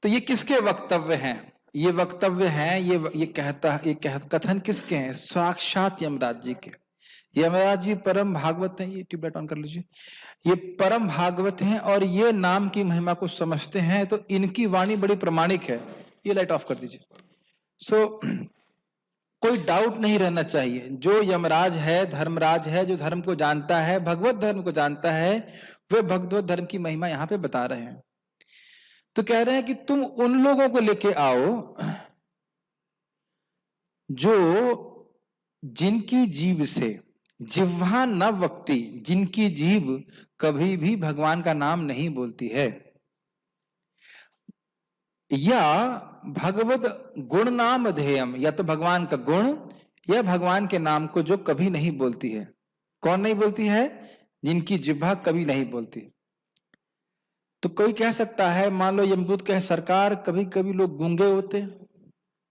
तो ये किसके वक्तव्य हैं? ये वक्तव्य हैं, कथन किसके हैं? साक्षात यमराज जी के। यमराज जी परम भागवत हैं, ये ट्यूबलाइट ऑन कर लीजिए। ये परम भागवत हैं और ये नाम की महिमा को समझते हैं, तो इनकी वाणी बड़ी प्रमाणिक है। ये लाइट ऑफ कर दीजिए। सो कोई डाउट नहीं रहना चाहिए, जो यमराज है, धर्मराज है, जो धर्म को जानता है, भगवत धर्म को जानता है, वे भगवत धर्म की महिमा यहां पे बता रहे हैं। तो कह रहे हैं कि तुम उन लोगों को लेके आओ जो जिनकी जीभ से जिह्वा न वक्ति, जिनकी जीभ कभी भी भगवान का नाम नहीं बोलती है, या भगवत गुण नाम ध्येयम, या तो भगवान का गुण या भगवान के नाम को जो कभी नहीं बोलती है। कौन नहीं बोलती है? जिनकी जिह्वा कभी नहीं बोलती। तो कोई कह सकता है, मान लो यमदूत कहे सरकार कभी कभी लोग गूंगे होते हैं,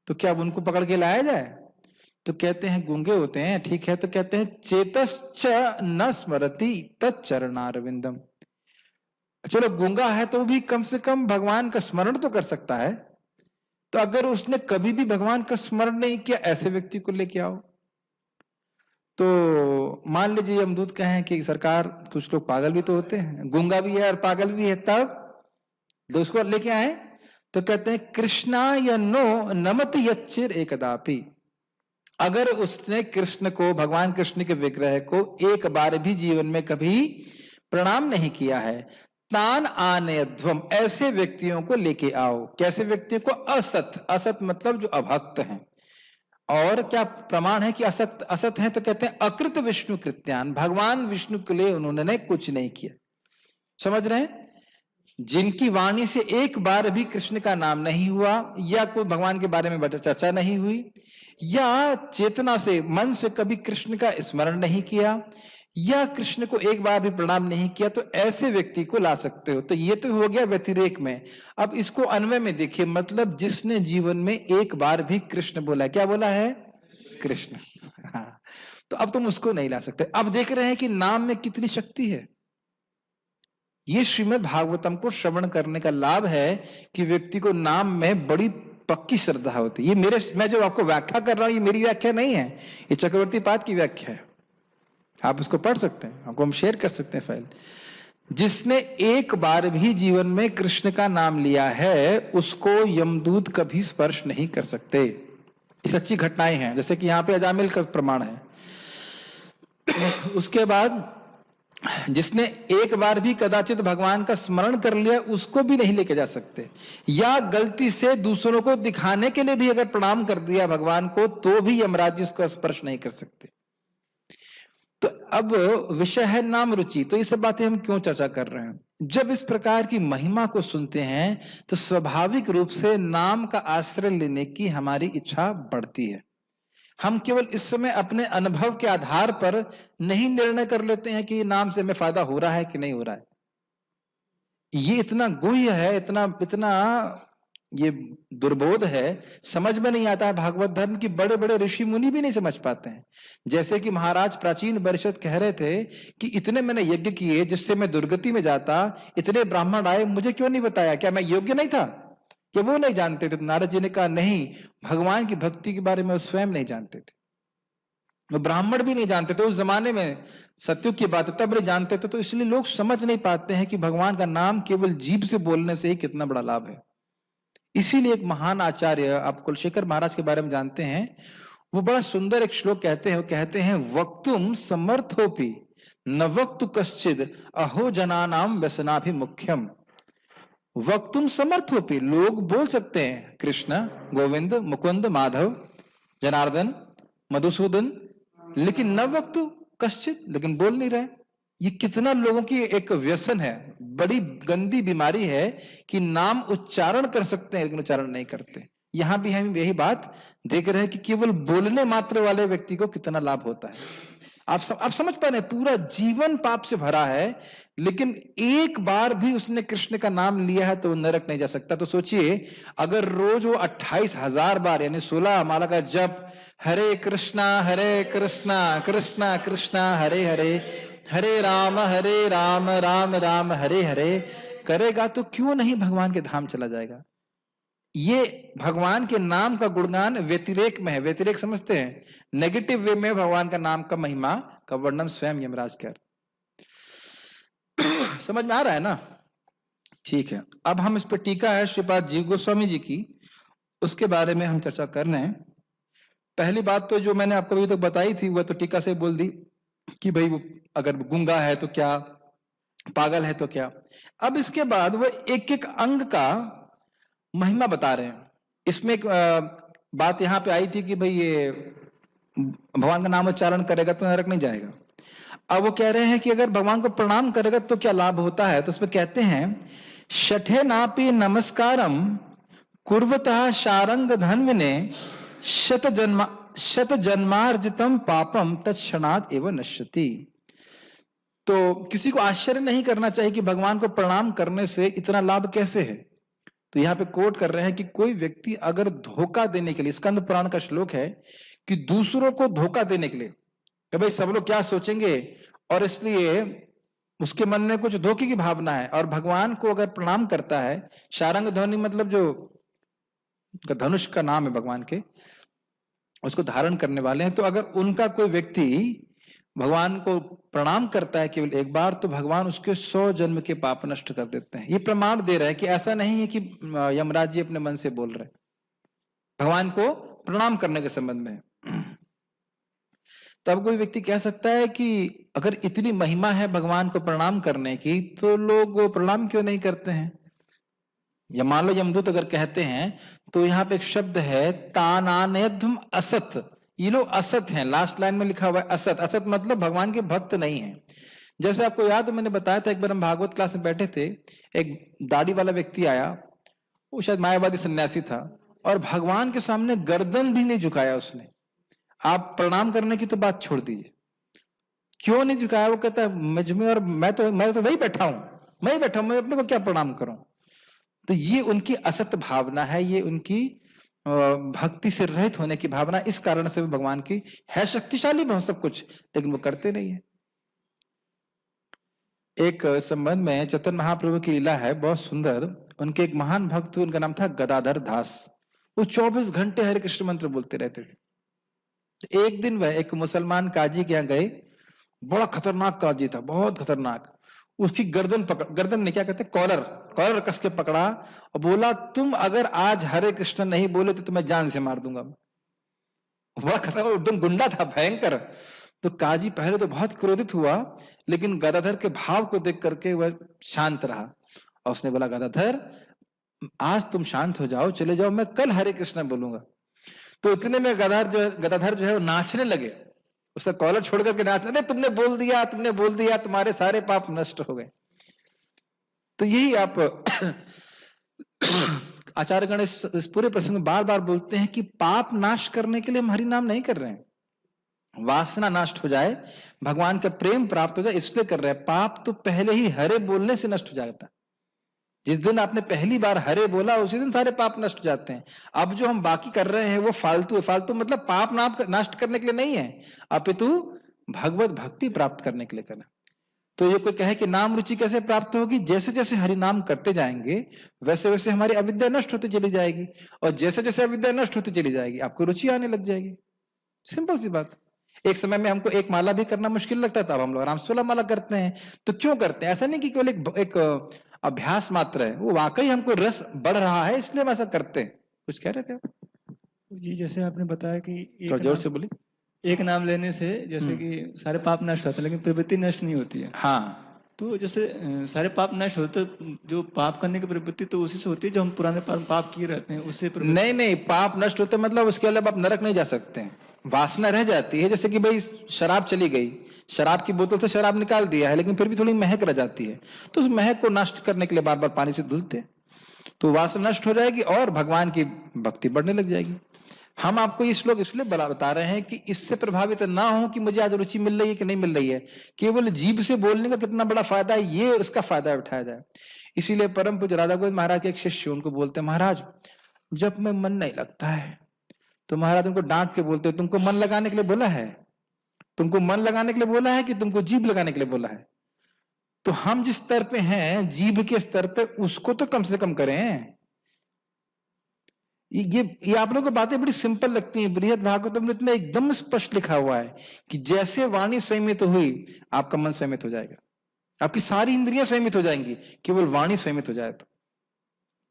तो क्या अब उनको पकड़ के लाया जाए? तो कहते हैं गूंगे होते हैं, ठीक है, तो कहते हैं चेतश्च न स्मरति तच्चरणारविंदम। चलो गूंगा है तो भी कम से कम भगवान का स्मरण तो कर सकता है। तो अगर उसने कभी भी भगवान का स्मरण नहीं किया, ऐसे व्यक्ति को लेके आओ। तो मान लीजिए यमदूत कहें कि सरकार कुछ लोग पागल भी तो होते हैं, गूंगा भी है और पागल भी है, तब तो उसको लेके आए। तो कहते हैं कृष्णा या नो नमत यच्चिर एकदापि, अगर उसने कृष्ण को, भगवान कृष्ण के विग्रह को एक बार भी जीवन में कभी प्रणाम नहीं किया है, तान आनयध्वम, ऐसे व्यक्तियों को लेके आओ। कैसे व्यक्तियों को? असत, असत मतलब जो अभक्त हैं। और क्या प्रमाण है कि असत असत है? तो कहते हैं अकृत विष्णु कृत्यान, भगवान विष्णु के लिए उन्होंने कुछ नहीं किया। समझ रहे हैं? जिनकी वाणी से एक बार भी कृष्ण का नाम नहीं हुआ, या कोई भगवान के बारे में चर्चा नहीं हुई, या चेतना से, मन से कभी कृष्ण का स्मरण नहीं किया, या कृष्ण को एक बार भी प्रणाम नहीं किया, तो ऐसे व्यक्ति को ला सकते हो। तो ये तो हो गया व्यतिरेक में। अब इसको अन्वय में देखिए, मतलब जिसने जीवन में एक बार भी कृष्ण बोला है। क्या बोला है? कृष्ण। हाँ, तो अब तुम उसको नहीं ला सकते। अब देख रहे हैं कि नाम में कितनी शक्ति है। ये श्रीमद् भागवतम को श्रवण करने का लाभ है कि व्यक्ति को नाम में बड़ी पक्की श्रद्धा होती है। मैं जो आपको व्याख्या कर रहा हूं, ये मेरी व्याख्या नहीं है, ये चक्रवर्ती पाद की व्याख्या है। आप उसको पढ़ सकते हैं, आपको हम शेयर कर सकते हैं फाइल। जिसने एक बार भी जीवन में कृष्ण का नाम लिया है, उसको यमदूत कभी स्पर्श नहीं कर सकते। ये सच्ची घटनाएं हैं, जैसे कि यहां पे अजामिल का प्रमाण है। उसके बाद जिसने एक बार भी कदाचित भगवान का स्मरण कर लिया, उसको भी नहीं लेके जा सकते। या गलती से दूसरों को दिखाने के लिए भी अगर प्रणाम कर दिया भगवान को, तो भी यमराज जी उसका स्पर्श नहीं कर सकते। तो अब विषय है नाम रुचि। तो ये सब बातें हम क्यों चर्चा कर रहे हैं? जब इस प्रकार की महिमा को सुनते हैं, तो स्वाभाविक रूप से नाम का आश्रय लेने की हमारी इच्छा बढ़ती है। हम केवल इस समय अपने अनुभव के आधार पर नहीं निर्णय कर लेते हैं कि नाम से हमें फायदा हो रहा है कि नहीं हो रहा है। ये इतना गुह्य है, इतना इतना ये दुर्बोध है, समझ में नहीं आता है। भागवत धर्म की बड़े बड़े ऋषि मुनि भी नहीं समझ पाते हैं। जैसे कि महाराज प्राचीन परिषद कह रहे थे कि इतने मैंने यज्ञ किए जिससे मैं दुर्गति में जाता, इतने ब्राह्मण आए, मुझे क्यों नहीं बताया? क्या मैं योग्य नहीं था? कि वो नहीं जानते थे? नारद जी ने कहा नहीं, भगवान की भक्ति के बारे में वो स्वयं नहीं जानते थे, वो ब्राह्मण भी नहीं जानते थे। उस जमाने में सत्युग की बात है, तब नहीं जानते थे। तो इसलिए लोग समझ नहीं पाते हैं कि भगवान का नाम केवल जीभ से बोलने से ही कितना बड़ा लाभ है। इसीलिए एक महान आचार्य, आप कुलशेखर महाराज के बारे में जानते हैं, वो बड़ा सुंदर एक श्लोक कहते हैं। वो कहते हैं वक्तुम समर्थोपि न वक्तु कश्चिद अहो जनानाम व्यसनाभिमुख्यम। वक्तुम समर्थोपि, लोग बोल सकते हैं कृष्ण, गोविंद, मुकुंद, माधव, जनार्दन, मधुसूदन, लेकिन न वक्तु कश्चित, लेकिन बोल नहीं रहे। ये कितना लोगों की एक व्यसन है, बड़ी गंदी बीमारी है कि नाम उच्चारण कर सकते हैं लेकिन उच्चारण नहीं करते। यहां भी हम यही बात देख रहे हैं कि केवल बोलने मात्र वाले व्यक्ति को कितना लाभ होता है। आप समझ पा रहे हैं? पूरा जीवन पाप से भरा है, लेकिन एक बार भी उसने कृष्ण का नाम लिया है तो वो नरक नहीं जा सकता। तो सोचिए, अगर रोज वो 28,000 बार यानी 16 माला का जप, हरे कृष्णा कृष्णा कृष्णा हरे हरे, हरे राम राम राम हरे हरे करेगा, तो क्यों नहीं भगवान के धाम चला जाएगा? ये भगवान के नाम का गुणगान व्यतिरेक में है। व्यतिरेक समझते हैं? नेगेटिव वे में भगवान का नाम का महिमा का वर्णन स्वयं यमराज कर। समझ में आ रहा है ना? ठीक है, अब हम इस पर टीका है श्रीपाद जीव गोस्वामी जी की, उसके बारे में हम चर्चा कर रहे हैं। पहली बात तो जो मैंने आपको अभी तक बताई थी वह तो टीका से बोल दी कि भाई वो अगर गूंगा है तो क्या, पागल है तो क्या। अब इसके बाद वो एक एक अंग का महिमा बता रहे हैं। इसमें एक बात यहां पे आई थी कि भाई ये भगवान का नाम उच्चारण करेगा तो नरक नहीं जाएगा। अब वो कह रहे हैं कि अगर भगवान को प्रणाम करेगा तो क्या लाभ होता है, तो उसमें कहते हैं शठे नापि नमस्कारम कुर्वतः शारंग धन्विने शत जन्मार्जितम पापम तत्क्षणात् एव नश्यति। तो किसी को आश्चर्य नहीं करना चाहिए कि भगवान को प्रणाम करने से इतना लाभ कैसे है। तो यहाँ पे कोट कर रहे हैं कि कोई व्यक्ति अगर धोखा देने के लिए, स्कंद पुराण का श्लोक है कि दूसरों को धोखा देने के लिए कि भाई सब लोग क्या सोचेंगे, और इसलिए उसके मन में कुछ धोखे की भावना है, और भगवान को अगर प्रणाम करता है, शारंग ध्वनि मतलब जो धनुष का नाम है भगवान के, उसको धारण करने वाले हैं, तो अगर उनका कोई व्यक्ति भगवान को प्रणाम करता है केवल एक बार, तो भगवान उसके 100 जन्म के पाप नष्ट कर देते हैं। ये प्रमाण दे रहा है कि ऐसा नहीं है कि यमराज जी अपने मन से बोल रहे, भगवान को प्रणाम करने के संबंध में। तब कोई व्यक्ति कह सकता है कि अगर इतनी महिमा है भगवान को प्रणाम करने की, तो लोग प्रणाम क्यों नहीं करते हैं। या मान लो यमदूत अगर कहते हैं, तो यहाँ पे एक शब्द है तानानेध्म असत, ये लोग असत हैं। लास्ट लाइन में लिखा हुआ है असत। असत मतलब भगवान के भक्त नहीं है। जैसे आपको याद है, मैंने बताया था एक बार हम भागवत क्लास में बैठे थे, एक दाढ़ी वाला व्यक्ति आया, वो शायद मायावादी सन्यासी था, और भगवान के सामने गर्दन भी नहीं झुकाया उसने। आप प्रणाम करने की तो बात छोड़ दीजिए, क्यों नहीं झुकाया। वो कहता है मुझमें, और मैं तो वही बैठा हूं, मैं ही बैठा हूं, मैं अपने को क्या प्रणाम करूं। तो ये उनकी असत भावना है, ये उनकी भक्ति से रहित होने की भावना। इस कारण से भगवान की है शक्तिशाली बहुत सब कुछ, लेकिन वो करते नहीं है। एक संबंध में चैतन्य महाप्रभु की लीला है बहुत सुंदर। उनके एक महान भक्त, उनका नाम था गदाधर दास। वो 24 घंटे हरे कृष्ण मंत्र बोलते रहते थे। एक दिन वह एक मुसलमान काजी के यहाँ गए, बड़ा खतरनाक काजी था, बहुत खतरनाक। उसकी गर्दन पकड़, गर्दन ने क्या कहते हैं, कॉलर, कॉलर कस के पकड़ा और बोला तुम अगर आज हरे कृष्ण नहीं बोले तो तुम्हें जान से मार दूंगा। बड़ा खतरनाक, एकदम गुंडा था, भयंकर। तो काजी पहले तो बहुत क्रोधित हुआ, लेकिन गदाधर के भाव को देख करके वह शांत रहा, और उसने बोला गदाधर आज तुम शांत हो जाओ, चले जाओ, मैं कल हरे कृष्ण बोलूंगा। तो इतने में गदाधर जो है वो नाचने लगे, उसका कॉलर छोड़ करके नाचने, अरे तुमने बोल दिया, तुमने बोल दिया, तुम्हारे सारे पाप नष्ट हो गए। तो यही आप आचार्य गण इस पूरे प्रसंग में बार बार बोलते हैं कि पाप नाश करने के लिए हम हरि नाम नहीं कर रहे हैं, वासना नष्ट हो जाए, भगवान का प्रेम प्राप्त हो जाए, इसलिए कर रहे हैं। पाप तो पहले ही हरे बोलने से नष्ट हो जाता है। जिस दिन आपने पहली बार हरे बोला उसी दिन सारे पाप नष्ट हो जाते हैं। अब जो हम बाकी कर रहे हैं वो फालतू है। फालतू मतलब पाप नाम नष्ट करने के लिए नहीं है, अपितु भगवत भक्ति प्राप्त करने के लिए करना। तो ये कोई कहे कि नाम रुचि कैसे प्राप्त होगी, जैसे जैसे हरि नाम करते जाएंगे वैसे वैसे हमारी अविद्या नष्ट होती चली जाएगी, और जैसे जैसे अविद्या नष्ट होती चली जाएगी आपको रुचि आने लग जाएगी। सिंपल सी बात। एक समय में हमको एक माला भी करना मुश्किल लगता था, अब हम लोग आराम से 16 माला करते हैं। तो क्यों करते हैं, ऐसा नहीं कि केवल एक अभ्यास मात्र है, वो वाकई हमको रस बढ़ रहा है इसलिए हम ऐसा करते हैं। कुछ कह रहे थे आप जी? जैसे आपने बताया कि जोर से बोली, एक नाम लेने से जैसे कि सारे पाप नष्ट होते हैं, लेकिन प्रवृत्ति नष्ट नहीं होती है। हाँ, तो जैसे सारे पाप नष्ट होते, तो जो पाप करने की प्रवृत्ति तो उसी से होती है जो हम पुराने पाप किए रहते हैं उससे नहीं नहीं, पाप नष्ट होते मतलब उसके अलावा आप नरक नहीं जा सकते हैं, वासना रह जाती है। जैसे कि भाई शराब चली गई, शराब की बोतल से शराब निकाल दिया है, लेकिन फिर भी थोड़ी महक रह जाती है, तो उस महक को नष्ट करने के लिए बार बार पानी से धुलते, तो वासना नष्ट हो जाएगी और भगवान की भक्ति बढ़ने लग जाएगी। हम आपको ये श्लोक इसलिए बता रहे हैं कि इससे प्रभावित ना हो कि मुझे आज रुचि मिल रही है कि नहीं मिल रही है, केवल जीभ से बोलने का कितना बड़ा फायदा है ये उसका फायदा उठाया जाए। इसीलिए परम पूज्य राधा गोविंद महाराज के एक शिष्य उनको बोलते हैं, महाराज जब में मन नहीं लगता है, तो महाराज उनको डांट के बोलते, तुमको मन लगाने के लिए बोला है, तुमको मन लगाने के लिए बोला है कि तुमको जीभ लगाने के लिए बोला है। तो हम जिस स्तर पे हैं जीभ के स्तर पे उसको तो कम से कम करें। ये आप लोगों को बातें बड़ी सिंपल लगती हैं। बृहद भागवतम में एकदम स्पष्ट लिखा हुआ है कि जैसे वाणी संयमित हुई आपका मन संयमित हो जाएगा, आपकी सारी इंद्रियां संयमित हो जाएंगी, केवल वाणी संयमित हो जाए तो।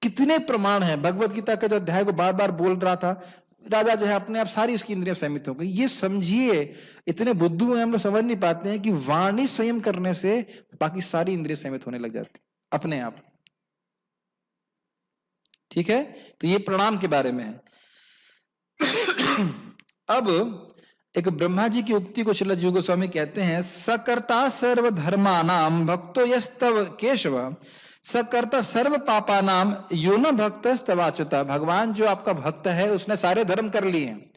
कितने प्रमाण हैं, भगवत गीता के जो अध्याय को बार बार बोल रहा था, राजा जो है अपने आप सारी उसकी इंद्रियां संयमित हो गई। ये समझिए, इतने बुद्धू हैं हम लोग, समझ नहीं पाते हैं कि वाणी संयम करने से बाकी सारी इंद्रियां संयमित होने लग जाती अपने आप। ठीक है, तो ये प्रणाम के बारे में है। अब एक ब्रह्मा जी की उक्ति को श्रील जीव गोस्वामी कहते हैं, सकर्ता सर्व धर्मानाम भक्तो यस्तव केशव, सकर्ता सर्व पापानाम यो न भक्त स्तवाच्युता। भगवान जो आपका भक्त है उसने सारे धर्म कर लिए हैं,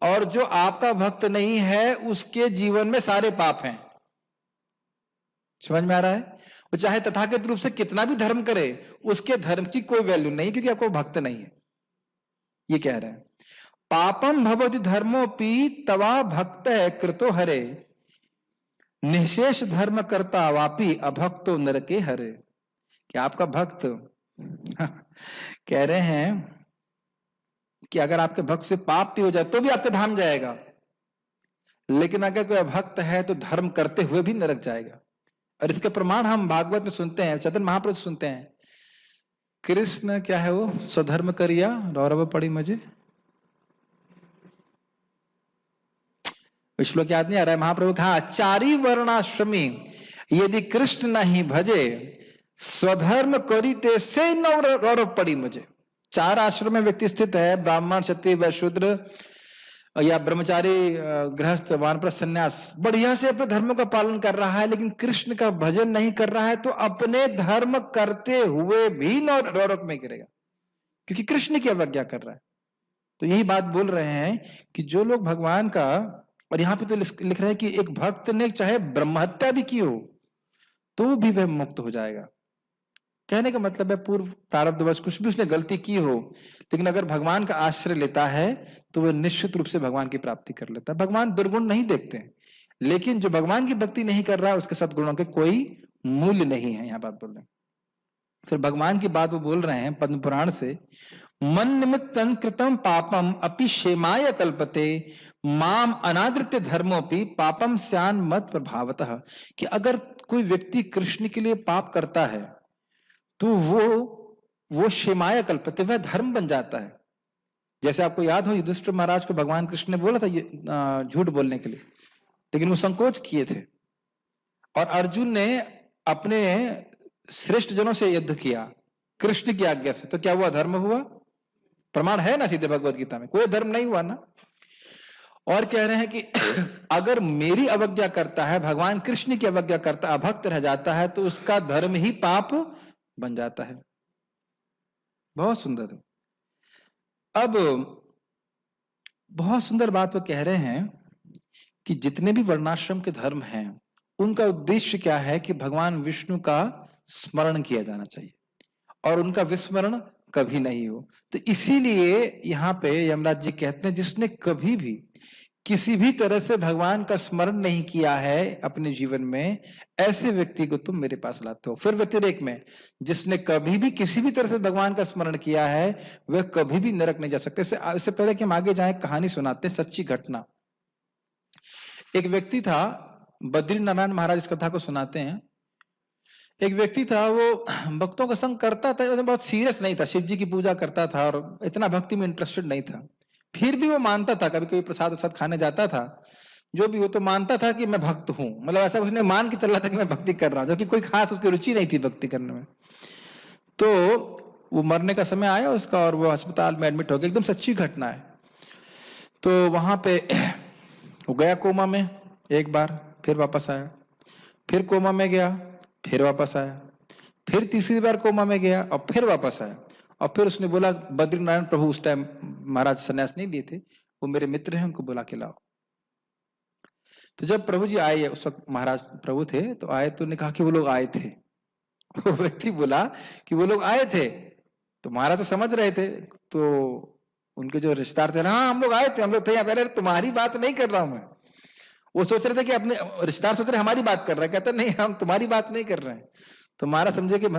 और जो आपका भक्त नहीं है उसके जीवन में सारे पाप हैं। समझ में आ रहा है? वो चाहे तथागत रूप से कितना भी धर्म करे, उसके धर्म की कोई वैल्यू नहीं, क्योंकि आपको भक्त नहीं है। ये कह रहे हैं, पापम भवति धर्मोपि तवा भक्त है कृतो हरे, निशेष धर्म करता वापी अभक्तो नरके हरे। कि आपका भक्त कह रहे हैं कि अगर आपके भक्त से पाप भी हो जाए तो भी आपके धाम जाएगा, लेकिन अगर कोई अभक्त है तो धर्म करते हुए भी नरक जाएगा। और इसके प्रमाण हम भागवत में सुनते हैं, चैतन्य महाप्रभु सुनते हैं। कृष्ण क्या है वो, स्वधर्म करिया रौरव पड़ी मुझे, श्लोक याद नहीं आ रहा है। महाप्रभु कहा, चारी वर्णाश्रमी यदि कृष्ण नहीं भजे, स्वधर्म करीते से रौरव पड़ी मुझे। 4 आश्रम में व्यक्ति स्थित है, ब्राह्मण, क्षत्रिय, वैश्य, शूद्र या ब्रह्मचारी, गृहस्थ, वानप्रस्थ, सन्यास, बढ़िया से अपने धर्म का पालन कर रहा है, लेकिन कृष्ण का भजन नहीं कर रहा है, तो अपने धर्म करते हुए भी नरक में गिरेगा, क्योंकि कृष्ण की अवज्ञा कर रहा है। तो यही बात बोल रहे हैं कि जो लोग भगवान का, और यहां पे तो लिख रहे हैं कि एक भक्त ने चाहे ब्रह्महत्या भी की हो तो भी वह मुक्त हो जाएगा। कहने का मतलब है, पूर्व प्रारब्धवश कुछ भी उसने गलती की हो, लेकिन अगर भगवान का आश्रय लेता है तो वह निश्चित रूप से भगवान की प्राप्ति कर लेता है। भगवान दुर्गुण नहीं देखते, लेकिन जो भगवान की भक्ति नहीं कर रहा है उसके सद्गुणों के कोई मूल्य नहीं है, यहां बात बोल रहे हैं। फिर भगवान की बात वो बोल रहे हैं पद्म पुराण से, मन निमित्तं कृतम पापम अपि क्षेमाय कल्पते, माम अनादृत्य धर्मोपि पापम स्यान मत प्रभावतः। कि अगर कोई व्यक्ति कृष्ण के लिए पाप करता है तो वो क्षेमाय कल्पते, वह धर्म बन जाता है। जैसे आपको याद हो, युधिष्ठिर महाराज को भगवान कृष्ण ने बोला था झूठ बोलने के लिए, लेकिन वो संकोच किए थे, और अर्जुन ने अपने श्रेष्ठ जनों से युद्ध किया कृष्ण की आज्ञा से, तो क्या हुआ, धर्म हुआ? प्रमाण है ना सीधे भगवत गीता में, कोई धर्म नहीं हुआ ना। और कह रहे हैं कि अगर मेरी अवज्ञा करता है, भगवान कृष्ण की अवज्ञा करता, अभक्त रह जाता है, तो उसका धर्म ही पाप बन जाता है। बहुत सुंदर। अब बहुत सुंदर बात वो कह रहे हैं कि जितने भी वर्णाश्रम के धर्म हैं उनका उद्देश्य क्या है कि भगवान विष्णु का स्मरण किया जाना चाहिए और उनका विस्मरण कभी नहीं हो। तो इसीलिए यहाँ पे यमराज जी कहते हैं, जिसने कभी भी किसी भी तरह से भगवान का स्मरण नहीं किया है अपने जीवन में, ऐसे व्यक्ति को तुम मेरे पास लाते हो। फिर व्यतिरेक में, जिसने कभी भी किसी भी तरह से भगवान का स्मरण किया है वह कभी भी नरक नहीं जा सकते। इससे पहले कि हम आगे जाएं, कहानी सुनाते हैं, सच्ची घटना। एक व्यक्ति था, बद्री नारायण महाराज इस कथा को सुनाते हैं। एक व्यक्ति था, वो भक्तों का संग करता था, बहुत सीरियस नहीं था, शिव जी की पूजा करता था और इतना भक्ति में इंटरेस्टेड नहीं था। फिर भी वो मानता था, कभी कभी प्रसाद वसाद खाने जाता था, जो भी हो, तो मानता था कि मैं भक्त हूं। मतलब ऐसा उसने मान के चल रहा था कि मैं भक्ति कर रहा हूं, जो कि कोई खास उसकी रुचि नहीं थी भक्ति करने में। तो वो मरने का समय आया उसका और वो अस्पताल में एडमिट हो गया, एकदम सच्ची घटना है। तो वहां पे वो गया कोमा में एक बार, फिर वापस आया, फिर कोमा में गया, फिर वापस आया, फिर तीसरी बार कोमा में गया और फिर वापस आया। और फिर उसने बोला, बद्रीनारायण प्रभु, उस टाइम महाराज सन्यास नहीं लिए थे, वो मेरे मित्र हैं, उनको बुला के लाओ। तो जब प्रभु जी आए, उस वक्त महाराज प्रभु थे, तो आए तो उन्होंने कहा कि वो लोग आए थे। वो व्यक्ति बोला कि वो लोग आए थे, तो महाराज तो समझ रहे थे, तो उनके जो रिश्तेदार थे, हाँ हम लोग आए थे, हम लोग थे यहाँ पे। तुम्हारी बात नहीं कर रहा हूं मैं। वो सोच रहे थे कि अपने रिश्तेदार सोच रहे हमारी बात कर रहे हैं, कहते नहीं हम तुम्हारी बात नहीं कर रहे हैं। तो महाराज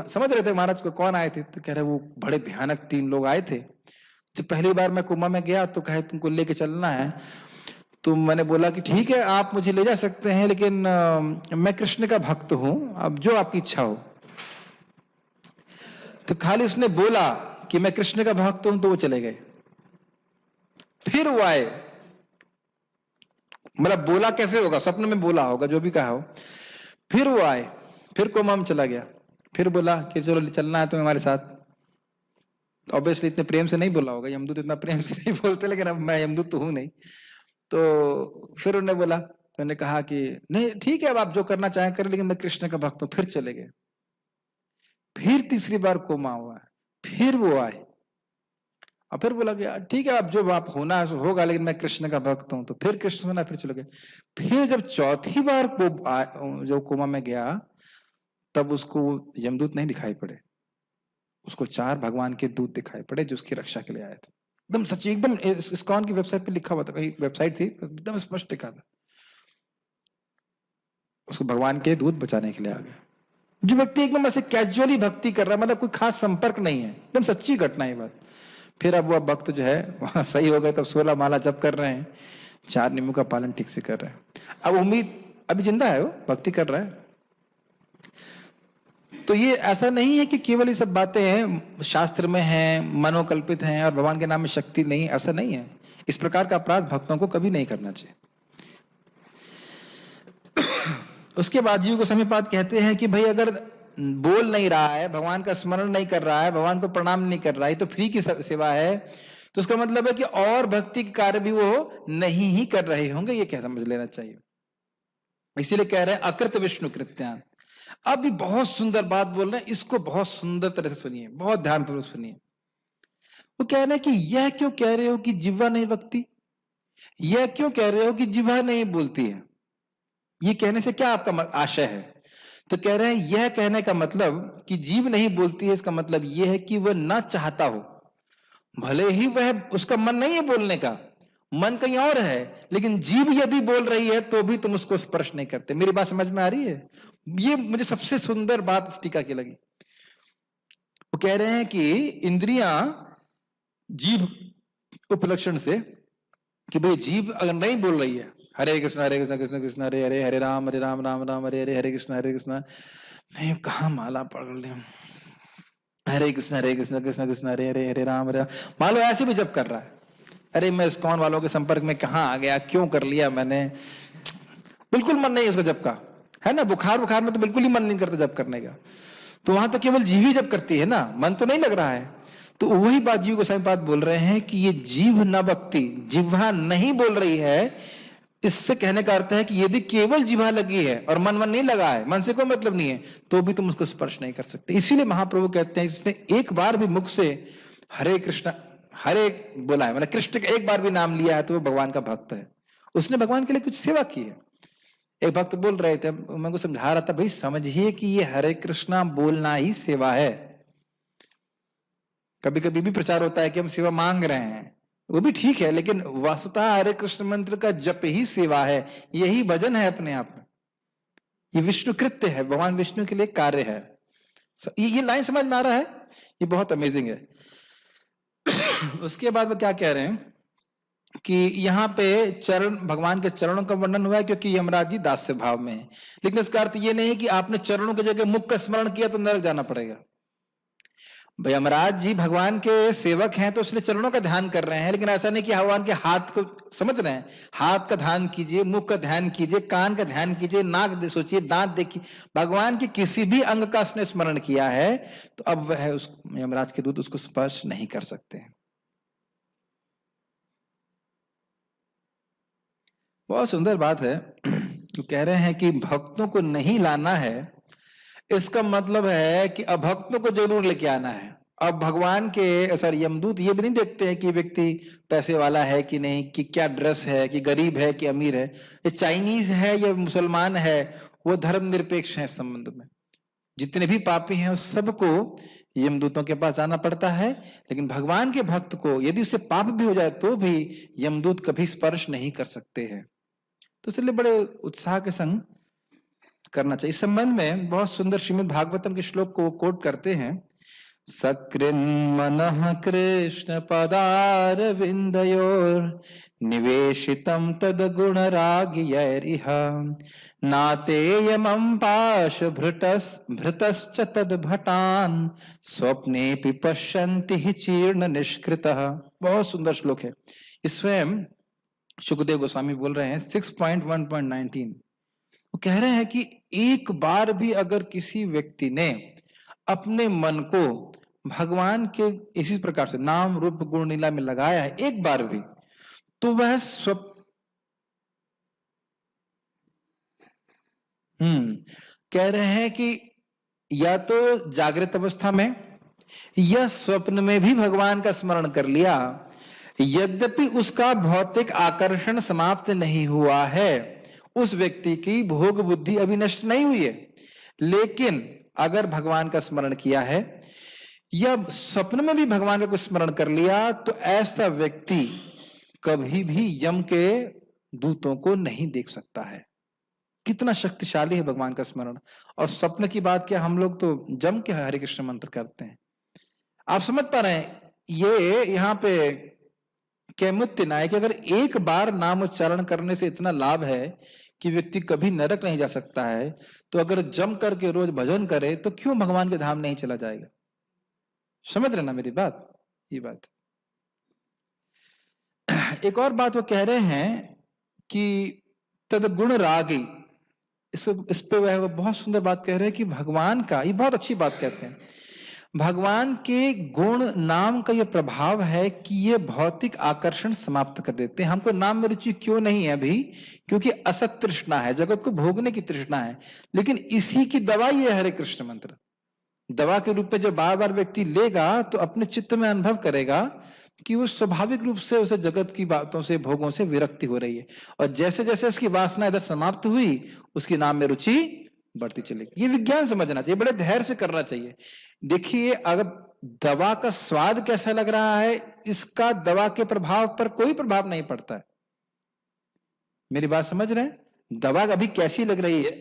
समझ रहे थे महाराज को कौन आए थे, तो कह रहे वो बड़े भयानक 3 लोग आए थे, जब पहली बार मैं कोमा में गया तो कहे तुमको लेके चलना है, तो मैंने बोला कि ठीक है आप मुझे ले जा सकते हैं, लेकिन मैं कृष्ण का भक्त हूं, अब जो आपकी इच्छा हो। तो खाली उसने बोला कि मैं कृष्ण का भक्त हूं तो वो चले गए। फिर वो आए, मतलब बोला कैसे होगा, स्वप्न में बोला होगा, जो भी कहा हो। फिर वो आए, फिर कोमा में चला गया, फिर बोला कि चलो चलना है तुम्हें हमारे साथ। ऑब्वियसली इतने प्रेम से नहीं बोला होगा, यमदूत इतना प्रेम से नहीं बोलते, लेकिन अब मैं यमदूत तो हूं नहीं। तो फिर उन्होंने बोला, तो उन्होंने कहा कि नहीं ठीक है अब आप जो करना चाहें करें, लेकिन मैं कृष्ण का भक्त हूं। फिर चले गए। फिर तीसरी बार कोमा हुआ, फिर वो आए और फिर बोला कि ठीक है अब जो आप होना है होगा, लेकिन मैं कृष्ण का भक्त हूं। तो फिर कृष्ण सुना, फिर चले गए। फिर जब चौथी बार वो जो कोमा में गया, तब उसको यमदूत नहीं दिखाई पड़े, उसको 4 भगवान के दूत दिखाई पड़े जो उसकी रक्षा के लिए आए थे। एकदम सच्ची, एकदम इस्कॉन की वेबसाइट पे लिखा हुआ था, कहीं वेबसाइट थी, एकदम स्पष्ट लिखा था, उसको भगवान के दूत बचाने के लिए आ गए। जो व्यक्ति एकदम ऐसे कैजुअली भक्ति कर रहा है, मतलब कोई खास संपर्क नहीं है, एकदम सच्ची घटना है बात। फिर अब वह भक्त जो है वहां सही हो गए, तब 16 माला जप कर रहे हैं, 4 नियमों का पालन ठीक से कर रहे हैं। अब उम्मीद, अभी जिंदा है, वो भक्ति कर रहा है। तो ये ऐसा नहीं है कि केवल ये सब बातें शास्त्र में हैं, मनोकल्पित हैं और भगवान के नाम में शक्ति नहीं, ऐसा नहीं है। इस प्रकार का अपराध भक्तों को कभी नहीं करना चाहिए। उसके बाद जीव को समीपात कहते हैं कि भाई अगर बोल नहीं रहा है, भगवान का स्मरण नहीं कर रहा है, भगवान को प्रणाम नहीं कर रहा है, तो फ्री की सेवा है, तो उसका मतलब है कि और भक्ति के कार्य भी वो नहीं ही कर रहे होंगे, ये क्या समझ लेना चाहिए। इसीलिए कह रहे हैं अकृत विष्णु कृत्यान। अब भी बहुत सुंदर बात बोल रहे हैं, इसको बहुत सुंदर तरह से सुनिए, बहुत ध्यानपूर्वक सुनिए। वो कह रहे हैं कि यह क्यों कह रहे हो कि जिह्वा नहीं बकती, यह क्यों कह रहे हो कि जिह्वा नहीं बोलती है, ये कहने से क्या आपका आशय है। तो कह रहे हैं यह कहने का मतलब कि जीव नहीं बोलती है, इसका मतलब यह है कि वह ना चाहता हो, भले ही वह उसका मन नहीं है बोलने का, मन कहीं और है, लेकिन जीव यदि बोल रही है तो भी तुम उसको स्पर्श नहीं करते। मेरी बात समझ में आ रही है। ये मुझे सबसे सुंदर बात इस टीका की लगी। वो कह रहे हैं कि इंद्रियां जीव उपलक्षण से, कि भाई जीव अगर नहीं बोल रही है हरे कृष्ण कृष्ण कृष्ण हरे हरे, हरे राम राम राम हरे हरे, हरे कृष्ण मैं कहा माला पढ़ ली, हरे कृष्ण कृष्ण कृष्ण हरे हरे, हरे राम मान लो ऐसे भी जब कर रहा है, अरे मैं इस्कॉन वालों के संपर्क में कहाँ आ गया, क्यों कर लिया मैंने, बिल्कुल मन नहीं उसका जब का, है ना। बुखार में तो बिल्कुल ही मन नहीं करता जब करने का, तो वहां तो केवल जीव ही जब करती है ना, मन तो नहीं लग रहा है। तो वही बात जीव को सही बात बोल रहे हैं कि ये जीव न बकती, जिह्वा नहीं बोल रही है। इससे कहने का अर्थ है कि यदि केवल जिह्वा लगी है और मन नहीं लगा है, मन से कोई मतलब नहीं है, तो भी तुम उसको स्पर्श नहीं कर सकते। इसीलिए महाप्रभु कहते हैं जिसने एक बार भी मुख से हरे कृष्ण हरे बोला है, मतलब कृष्ण का एक बार भी नाम लिया है, तो वो भगवान का भक्त है, उसने भगवान के लिए कुछ सेवा की है। एक भक्त बोल रहे थे, मैं को समझा रहा था, भाई समझिए कि ये हरे कृष्णा बोलना ही सेवा है। कभी कभी भी प्रचार होता है कि हम सेवा मांग रहे हैं, वो भी ठीक है, लेकिन वस्तुतः हरे कृष्ण मंत्र का जप ही सेवा है, यही भजन है अपने आप में, ये विष्णु कृत्य है, भगवान विष्णु के लिए कार्य है। ये लाइन समझ में आ रहा है, ये बहुत अमेजिंग है। उसके बाद वो क्या कह रहे हैं कि यहाँ पे चरण, भगवान के चरणों का वर्णन हुआ है क्योंकि यमराज जी दास्य भाव में है, लेकिन इसका अर्थ ये नहीं कि आपने चरणों की जगह मुख का स्मरण किया तो नरक जाना पड़ेगा। भाई यमराज जी भगवान के सेवक हैं तो इसलिए चरणों का ध्यान कर रहे हैं, लेकिन ऐसा नहीं कि भगवान के हाथ को समझ रहे हैं, हाथ का ध्यान कीजिए, मुख का ध्यान कीजिए, कान का ध्यान कीजिए, नाक सोचिए, दांत देखिए, भगवान के किसी भी अंग का उसने स्मरण किया है तो अब वह उस यमराज के दूत उसको स्पर्श नहीं कर सकते हैं। बहुत सुंदर बात है। तो कह रहे हैं कि भक्तों को नहीं लाना है, इसका मतलब है कि अभक्तों को जरूर लेके आना है। अब भगवान के सर यमदूत ये भी नहीं देखते हैं कि व्यक्ति पैसे वाला है कि नहीं, कि क्या ड्रेस है, कि गरीब है कि अमीर है, ये चाइनीज है या मुसलमान है, वो धर्म निरपेक्ष है इस संबंध में। जितने भी पापी हैं उस सबको यमदूतों के पास जाना पड़ता है, लेकिन भगवान के भक्त को यदि उससे पाप भी हो जाए तो भी यमदूत कभी स्पर्श नहीं कर सकते हैं। तो इसलिए बड़े उत्साह के संग करना चाहिए। इस संबंध में बहुत सुंदर श्रीमद् भागवतम के श्लोक को कोट करते हैं, सकृन्मनः कृष्ण पदारविन्दयोर् निवेशितं तद्गुणरागियैरिह नातेयमं भृतश्च तद्भटान् स्वप्नेऽपि पश्यन्ति हि चीर्ण निष्कृतः। बहुत सुंदर श्लोक है। इसमें सुखदेव गोस्वामी बोल रहे हैं 6.1.19, वो कह रहे हैं कि एक बार भी अगर किसी व्यक्ति ने अपने मन को भगवान के इसी प्रकार से नाम रूप गुण लीला में लगाया है एक बार भी, तो वह कह रहे हैं कि या तो जागृत अवस्था में या स्वप्न में भी भगवान का स्मरण कर लिया, यद्यपि उसका भौतिक आकर्षण समाप्त नहीं हुआ है, उस व्यक्ति की भोग बुद्धि अभी नष्ट नहीं हुई है, लेकिन अगर भगवान का स्मरण किया है या स्वप्न में भी भगवान का कुछ स्मरण कर लिया, तो ऐसा व्यक्ति कभी भी यम के दूतों को नहीं देख सकता है। कितना शक्तिशाली है भगवान का स्मरण। और स्वप्न की बात क्या, हम लोग तो जम के हरे कृष्ण मंत्र करते हैं। आप समझ पा रहे हैं, ये यहाँ पे कैमुत्य ना है कि अगर एक बार नाम उच्चारण करने से इतना लाभ है कि व्यक्ति कभी नरक नहीं जा सकता है, तो अगर जम करके रोज भजन करे तो क्यों भगवान के धाम नहीं चला जाएगा। समझ रहे ना मेरी बात, ये बात। एक और बात वो कह रहे हैं कि तदगुण रागी, इस पे वह बहुत सुंदर बात कह रहे हैं कि भगवान का, ये बहुत अच्छी बात कहते हैं, भगवान के गुण नाम का ये प्रभाव है कि ये भौतिक आकर्षण समाप्त कर देते हैं। हमको नाम में रुचि क्यों नहीं है अभी, क्योंकि असत तृष्णा है, जगत को भोगने की तृष्णा है। लेकिन इसी की दवा ये हरे कृष्ण मंत्र दवा के रूप में जब बार बार व्यक्ति लेगा तो अपने चित्त में अनुभव करेगा कि वो स्वाभाविक रूप से उसे जगत की बातों से भोगों से विरक्ति हो रही है, और जैसे जैसे उसकी वासना इधर समाप्त हुई उसकी नाम में रुचि बढ़ती चलेगी। ये विज्ञान समझना चाहिए, बड़े धैर्य से करना चाहिए। देखिए, अगर दवा का स्वाद कैसा लग रहा है, इसका दवा के प्रभाव पर कोई प्रभाव नहीं पड़ता है। मेरी बात समझ रहे हैं? दवा अभी कैसी लग रही है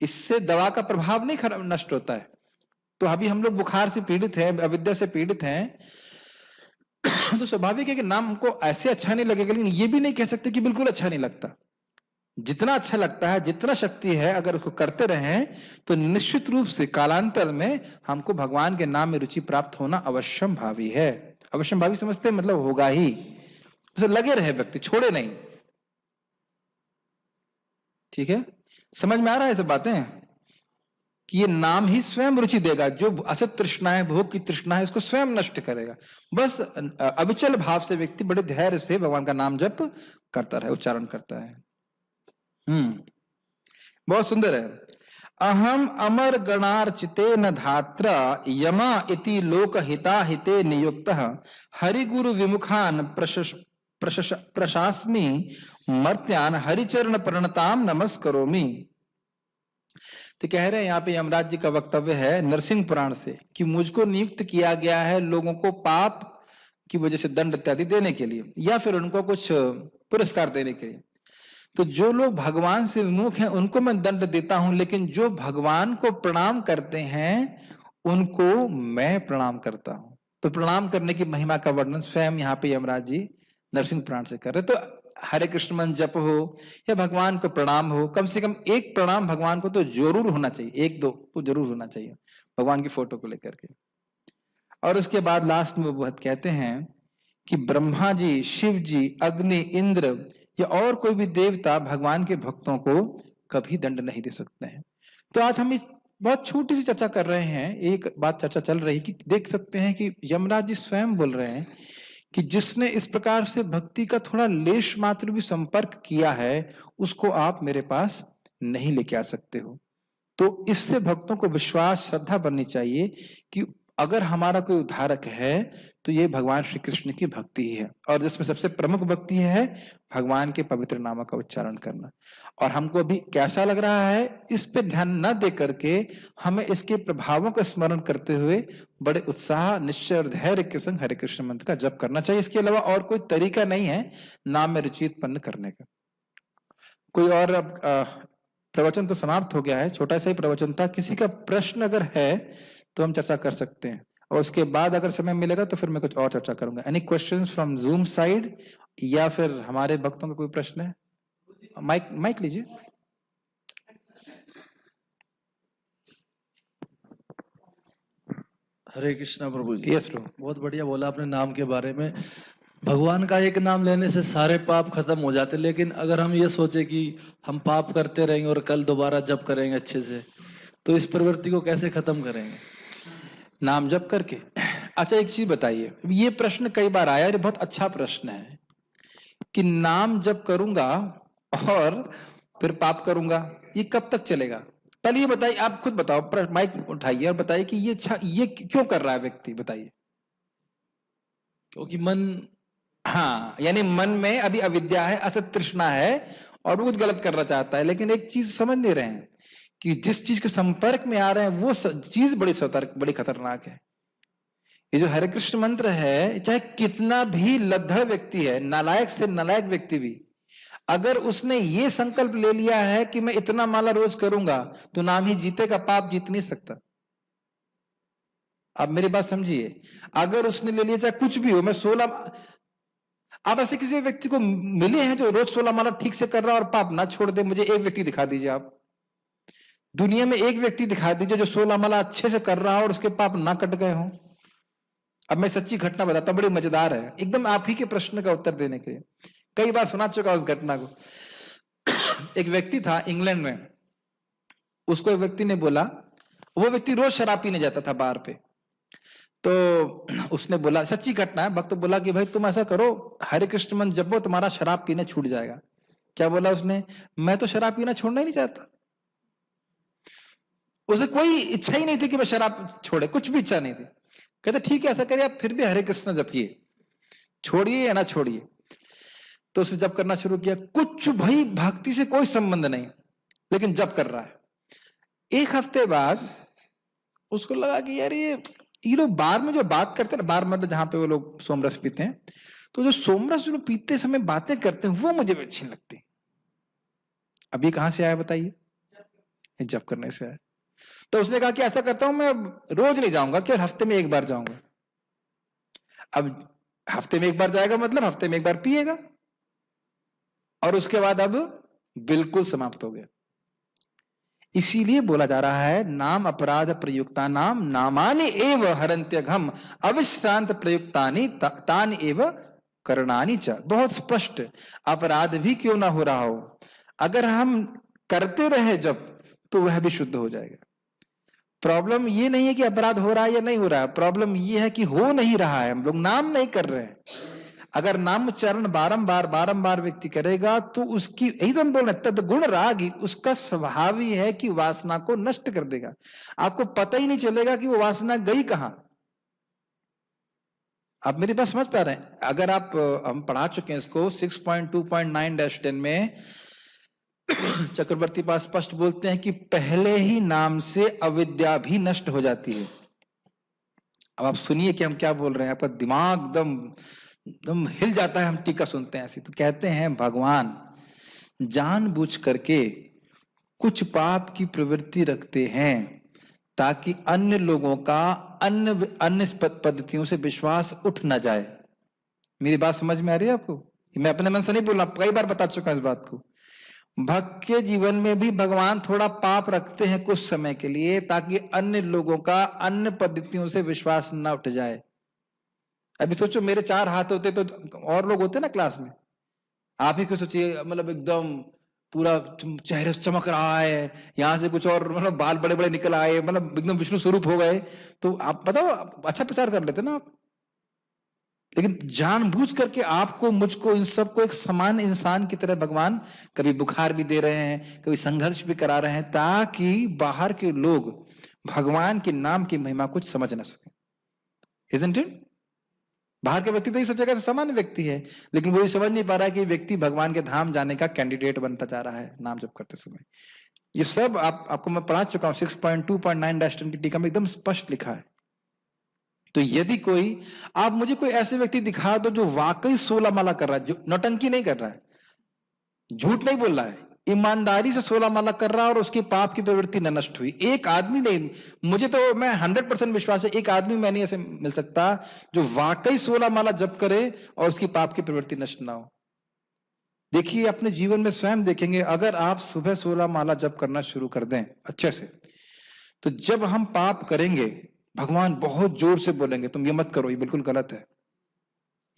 इससे दवा का प्रभाव नहीं नष्ट होता है। तो अभी हम लोग बुखार से पीड़ित हैं, अविद्या से पीड़ित हैं, तो स्वाभाविक है कि नाम हमको ऐसे अच्छा नहीं लगेगा, लेकिन ये भी नहीं कह सकते कि बिल्कुल अच्छा नहीं लगता। जितना अच्छा लगता है, जितना शक्ति है, अगर उसको करते रहें तो निश्चित रूप से कालांतर में हमको भगवान के नाम में रुचि प्राप्त होना अवश्यम भावी है। अवश्यम भावी समझते हैं, मतलब होगा ही, उसे लगे रहे व्यक्ति, छोड़े नहीं। ठीक है, समझ में आ रहा है सब बातें कि ये नाम ही स्वयं रुचि देगा, जो असत तृष्णा है, भोग की तृष्णा है, इसको स्वयं नष्ट करेगा। बस अविचल भाव से व्यक्ति बड़े धैर्य से भगवान का नाम जप करता रहे, उच्चारण करता है। बहुत सुंदर है। अहम अमर गणार्चिते न धात्र यमा इति लोक हिता हिते नियुक्त हरिगुरु विमुखान प्रशास्मि मर्त्यान हरिचरण प्रणताम नमस्करोमि। तो कह रहे हैं यहाँ पे यमराज जी का वक्तव्य है नरसिंह पुराण से कि मुझको नियुक्त किया गया है लोगों को पाप की वजह से दंड इत्यादि देने के लिए, या फिर उनको कुछ पुरस्कार देने के लिए। तो जो लोग भगवान से विमुख हैं उनको मैं दंड देता हूं, लेकिन जो भगवान को प्रणाम करते हैं उनको मैं प्रणाम करता हूं। तो प्रणाम करने की महिमा का वर्णन स्वयं यहाँ पे यमराज जी नरसिंह पुराण से कर रहे। तो हरे कृष्ण मंत्र जप हो या भगवान को प्रणाम हो, कम से कम एक प्रणाम भगवान को तो जरूर होना चाहिए, एक दो तो जरूर होना चाहिए भगवान की फोटो को लेकर के। और उसके बाद लास्ट में वो कहते हैं कि ब्रह्मा जी, शिव जी, अग्नि, इंद्र या और कोई भी देवता भगवान के भक्तों को कभी दंड नहीं दे सकते हैं। तो आज हम इस बहुत छोटी सी चर्चा कर रहे हैं, एक बात चर्चा चल रही कि देख सकते हैं कि यमराज जी स्वयं बोल रहे हैं कि जिसने इस प्रकार से भक्ति का थोड़ा लेश मात्र भी संपर्क किया है उसको आप मेरे पास नहीं लेके आ सकते हो। तो इससे भक्तों को विश्वास, श्रद्धा बननी चाहिए कि अगर हमारा कोई उद्धारक है तो ये भगवान श्री कृष्ण की भक्ति ही है, और जिसमें सबसे प्रमुख भक्ति है भगवान के पवित्र नाम का उच्चारण करना। और हमको अभी कैसा लग रहा है इस पे ध्यान न दे करके हमें इसके प्रभावों का स्मरण करते हुए बड़े उत्साह, निश्चय और धैर्य के संग हरे कृष्ण मंत्र का जप करना चाहिए। इसके अलावा और कोई तरीका नहीं है नाम में रुचि उत्पन्न करने का। कोई और अब प्रवचन तो समाप्त हो गया है, छोटा सा ही प्रवचन था। किसी का प्रश्न अगर है तो हम चर्चा कर सकते हैं, और उसके बाद अगर समय मिलेगा तो फिर मैं कुछ और चर्चा करूंगा। Any questions from zoom side या फिर हमारे भक्तों का कोई प्रश्न है? माइक माइक लीजिए। हरे कृष्णा प्रभु जी। यस प्रभु। बहुत बढ़िया बोला आपने नाम के बारे में। भगवान का एक नाम लेने से सारे पाप खत्म हो जाते, लेकिन अगर हम ये सोचे कि हम पाप करते रहेंगे और कल दोबारा जप करेंगे अच्छे से, तो इस प्रवृत्ति को कैसे खत्म करेंगे? नाम जप करके। अच्छा एक चीज बताइए, ये प्रश्न कई बार आया, ये बहुत अच्छा प्रश्न है कि नाम जप करूंगा और फिर पाप करूंगा, ये कब तक चलेगा? पहले ये बताइए, आप खुद बताओ, माइक उठाइए और बताइए कि ये क्यों कर रहा है व्यक्ति, बताइए। क्योंकि मन, हाँ, यानी मन में अभी अविद्या है, असत तृष्णा है और वो कुछ गलत करना चाहता है, लेकिन एक चीज समझ नहीं रहे हैं कि जिस चीज के संपर्क में आ रहे हैं वो चीज बड़ी खतरनाक है। ये जो हरे कृष्ण मंत्र है, चाहे कितना भी लद्दड़ व्यक्ति है, नालायक से नालायक व्यक्ति भी, अगर उसने ये संकल्प ले लिया है कि मैं इतना माला रोज करूंगा, तो नाम ही जीतेगा, पाप जीत नहीं सकता। आप मेरी बात समझिए, अगर उसने ले लिया चाहे कुछ भी हो, मैं 16, आप ऐसे किसी व्यक्ति को मिले हैं जो रोज 16 माला ठीक से कर रहा है और पाप ना छोड़ दे? मुझे एक व्यक्ति दिखा दीजिए आप, दुनिया में एक व्यक्ति दिखा दीजिए जो 16 माला अच्छे से कर रहा हो और उसके पाप ना कट गए हों। अब मैं सच्ची घटना बताता हूं, बड़ी मजेदार है, एकदम आप ही के प्रश्न का उत्तर देने के लिए। कई बार सुना चुका उस घटना को। एक व्यक्ति था इंग्लैंड में, उसको एक व्यक्ति ने बोला, वो व्यक्ति रोज शराब पीने जाता था बार पे, तो उसने बोला, सच्ची घटना है, भक्त बोला कि भाई तुम ऐसा करो, हरे कृष्ण मंत्र जपो, तुम्हारा शराब पीना छूट जाएगा। क्या बोला उसने? मैं तो शराब पीना छोड़ना ही नहीं चाहता। उसे कोई इच्छा ही नहीं थी कि मैं शराब छोड़े, कुछ भी इच्छा नहीं थी। कहते ठीक है, ऐसा करिए आप फिर भी हरे कृष्ण जपिए, छोड़िए या ना छोड़िए। तो उसने जप करना शुरू किया, कुछ भाई भक्ति से कोई संबंध नहीं, लेकिन जप कर रहा है। एक हफ्ते बाद उसको लगा कि यार ये लोग बार में जो बात करते हैं ना, बार मतलब जहां पे वो लोग सोमरस पीते हैं, तो जो सोमरस जो लोग पीते समय बातें करते हैं वो मुझे भी अच्छी लगती। अब ये कहां से आया बताइए? जप करने से आया। तो उसने कहा कि ऐसा करता हूं, मैं रोज नहीं जाऊंगा, केवल हफ्ते में एक बार जाऊंगा। अब हफ्ते में एक बार जाएगा मतलब हफ्ते में एक बार पिएगा, और उसके बाद अब बिल्कुल समाप्त हो गया। इसीलिए बोला जा रहा है, नाम अपराध प्रयुक्ता नाम नामानि एव हरन्त्यघम अविश्रांत प्रयुक्तानि तानि एव करणानि च। बहुत स्पष्ट, अपराध भी क्यों ना हो रहा हो, अगर हम करते रहे जब, तो वह भी शुद्ध हो जाएगा। प्रॉब्लम ये नहीं है कि अपराध हो रहा है या नहीं हो रहा है, प्रॉब्लम ये है कि हो नहीं रहा है, हम लोग नाम नहीं कर रहे हैं। अगर नाम उच्चारण बारंबार व्यक्ति करेगा तो उसकी, यही तो हम बोल रहे हैं, तद्गुण राग, उसका स्वभाव ही है कि वासना को नष्ट कर देगा। आपको पता ही नहीं चलेगा कि वो वासना गई कहां। आप मेरी बात समझ पा रहे हैं? अगर आप, हम पढ़ा चुके हैं इसको 6.2.9-10 में, चक्रवर्ती पास स्पष्ट बोलते हैं कि पहले ही नाम से अविद्या भी नष्ट हो जाती है। अब आप सुनिए कि हम क्या बोल रहे हैं, आपका दिमाग एकदम हिल जाता है, हम टीका सुनते हैं ऐसी। तो कहते हैं भगवान जानबूझ करके कुछ पाप की प्रवृत्ति रखते हैं ताकि अन्य लोगों का अन्य पद्धतियों से विश्वास उठ ना जाए। मेरी बात समझ में आ रही है आपको? मैं अपने मन से नहीं बोल रहा, कई बार बता चुका इस बात को। भक्त के जीवन में भी भगवान थोड़ा पाप रखते हैं कुछ समय के लिए, ताकि अन्य लोगों का अन्य पद्धतियों से विश्वास न उठ जाए। अभी सोचो मेरे 4 हाथ होते तो और लोग होते ना क्लास में, आप ही को सोचिए, मतलब एकदम पूरा चेहरे से चमक रहा है, यहां से कुछ और, मतलब बाल बड़े बड़े निकल आए, मतलब एकदम विष्णु स्वरूप हो गए, तो आप बताओ अच्छा प्रचार कर लेते ना आप। लेकिन जानबूझ करके आपको, मुझको, इन सबको एक समान इंसान की तरह भगवान कभी बुखार भी दे रहे हैं, कभी संघर्ष भी करा रहे हैं, ताकि बाहर के लोग भगवान के नाम की महिमा कुछ समझ ना सके। Isn't it? बाहर के व्यक्ति तो ये सोचेगा सामान्य व्यक्ति है, लेकिन वो ये समझ नहीं पा रहा है कि व्यक्ति भगवान के धाम जाने का कैंडिडेट बनता जा रहा है नाम जप करते समय। ये सब आपको मैं पढ़ा चुका हूं 6.2.9-10 की टीका में, एकदम स्पष्ट लिखा है। तो यदि कोई, आप मुझे कोई ऐसे व्यक्ति दिखा दो जो वाकई 16 माला कर रहा है, जो नौटंकी नहीं कर रहा है, झूठ नहीं बोल रहा है, ईमानदारी से 16 माला कर रहा और उसकी पाप की प्रवृत्ति न नष्ट हुई। एक आदमी नहीं, मुझे तो मैं 100% विश्वास है, एक आदमी मैं नहीं ऐसे मिल सकता जो वाकई 16 माला जप करे और उसकी पाप की प्रवृत्ति नष्ट ना हो। देखिए अपने जीवन में स्वयं देखेंगे, अगर आप सुबह 16 माला जप करना शुरू कर दें अच्छे से, तो जब हम पाप करेंगे भगवान बहुत जोर से बोलेंगे तुम ये मत करो, ये बिल्कुल गलत है।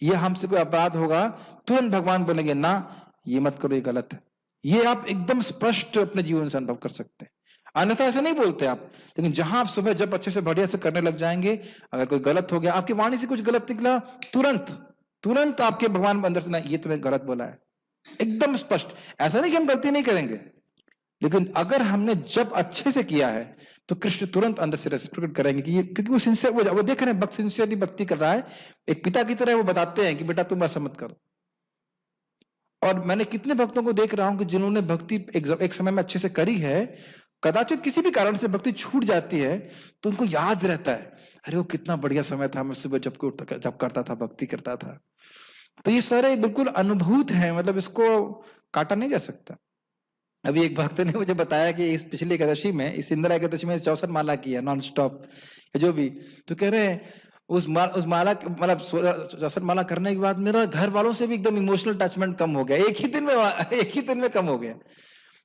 ये हमसे कोई अपराध होगा, तुरंत भगवान बोलेंगे ना ये मत करो, ये गलत है। ये आप एकदम स्पष्ट अपने जीवन से अनुभव कर सकते हैं। अन्यथा ऐसा नहीं बोलते आप, लेकिन जहां आप सुबह जब अच्छे से बढ़िया से करने लग जाएंगे, अगर कोई गलत हो गया, आपकी वाणी से कुछ गलत निकला, तुरंत तुरंत आपके भगवान अंदर से ना ये तुम्हें गलत बोला है, एकदम स्पष्ट। ऐसा नहीं कि हम गलती नहीं करेंगे, लेकिन अगर हमने जब अच्छे से किया है तो कृष्ण तुरंत अंदर से रेस्पेक्ट करेंगे कि ये, क्योंकि वो सिंसियर, वो देख रहे हैं भक्त सिंसियरली भक्ति कर रहा है, एक पिता की तरह वो बताते हैं कि बेटा तुम ऐसा मत करो। और मैंने कितने भक्तों को देख रहा हूं कि जिन्होंने भक्ति एक समय में अच्छे से करी है, कदाचित किसी भी कारण से भक्ति छूट जाती है, तो उनको याद रहता है अरे वो कितना बढ़िया समय था, मैं सुबह जब करता था, भक्ति करता था। तो ये सारे बिल्कुल अनुभूत हैं, मतलब इसको काटा नहीं जा सकता। अभी एक भक्त ने मुझे बताया कि इस पिछली एकादशी में, इस इंदिरा एकादशी में 64 माला की है नॉन स्टॉप, जो भी, तो कह रहे हैं उस माला मतलब 64 माला करने के बाद मेरा घर वालों से भी एकदम इमोशनल अटैचमेंट कम हो गया, एक ही दिन में कम हो गया।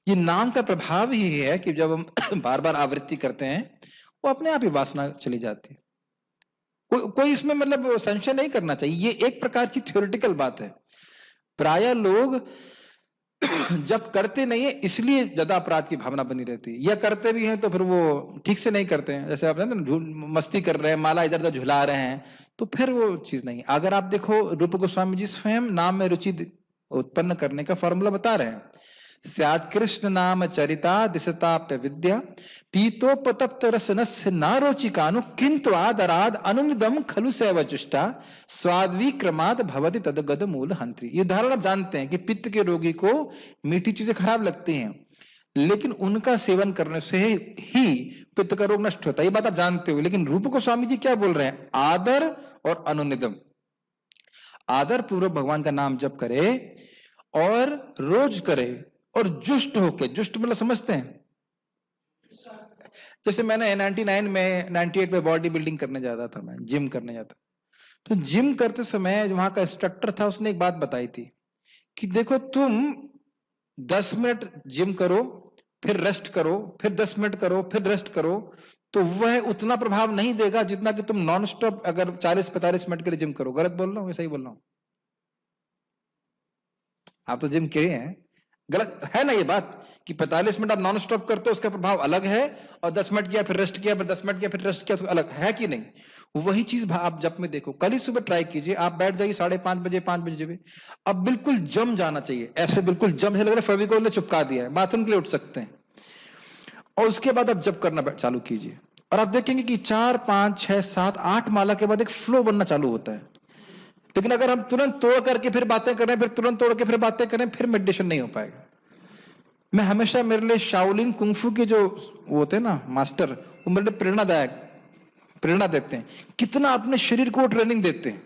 ये नाम का प्रभाव ही है कि जब हम बार बार आवृत्ति करते हैं वो अपने आप ही वासना चली जाती है। कोई इसमें मतलब संशय नहीं करना चाहिए, ये एक प्रकार की थ्योरेटिकल बात है। प्राय लोग जब करते नहीं है इसलिए ज्यादा अपराध की भावना बनी रहती है, या करते भी हैं तो फिर वो ठीक से नहीं करते हैं। जैसे आप जानते हैं ना, मस्ती कर रहे हैं, माला इधर उधर झुला रहे हैं, तो फिर वो चीज नहीं है। अगर आप देखो रूप गोस्वामी जी स्वयं नाम में रुचि उत्पन्न करने का फॉर्मूला बता रहे हैं। स्यात् कृष्ण नाम चरिता दिशताप्य विद्या पीतोपतप्त रसनस्य नारोचिकानु किंतु आदराद अनुनिदम खलु सेवचुष्टा स्वाद्विक्रमाद भवति तदगद मूल हंत्री। ये उदाहरण आप जानते हैं कि पित्त के रोगी को मीठी चीजें खराब लगती हैं, लेकिन उनका सेवन करने से ही पित्त का रोग नष्ट होता है, ये बात आप जानते हो। लेकिन रूप गोस्वामी जी क्या बोल रहे हैं, आदर और अनुनिदम, आदर पूर्वक भगवान का नाम जप करे और रोज करे, और जुष्ट होके, जुष्ट मतलब समझते हैं, जैसे मैंने 99 में 98 में बॉडी बिल्डिंग करने जाता था, मैं जिम करने जाता, तो जिम करते समय वहां का इंस्ट्रक्टर था, उसने एक बात बताई थी कि देखो तुम 10 मिनट जिम करो, फिर रेस्ट करो, फिर 10 मिनट करो, फिर रेस्ट करो, तो वह उतना प्रभाव नहीं देगा जितना कि तुम नॉन स्टॉप अगर 40-45 मिनट के लिए जिम करो। गलत बोल रहा हूँ, सही बोल रहा हूँ? आप तो जिम किए हैं, गलत है ना ये बात कि 45 मिनट आप नॉन स्टॉप करते हो उसका प्रभाव अलग है, और 10 मिनट किया फिर रेस्ट किया, फिर 10 मिनट किया फिर रेस्ट किया, तो अलग है कि नहीं? वही चीज आप जब में देखो, कल ही सुबह ट्राई कीजिए, आप बैठ जाइए 5:30 बजे 5 बजे, अब बिल्कुल जम जाना चाहिए, ऐसे बिल्कुल जम से लग रहा है फेविकोल ने चिपका दिया है, बाथरूम के लिए उठ सकते हैं, और उसके बाद आप जब करना चालू कीजिए, और आप देखेंगे कि 4, 5, 6, 7, 8 माला के बाद एक फ्लो बनना चालू होता है। लेकिन अगर हम तुरंत तोड़ करके फिर बातें करें, फिर तुरंत तोड़ के फिर बातें करें, फिर मेडिटेशन नहीं हो पाएगा। मैं हमेशा, मेरे लिए शाओलिन कुंफू के जो वो होते हैं ना मास्टर, वो मेरे लिए प्रेरणा देते हैं। कितना अपने शरीर को ट्रेनिंग देते हैं,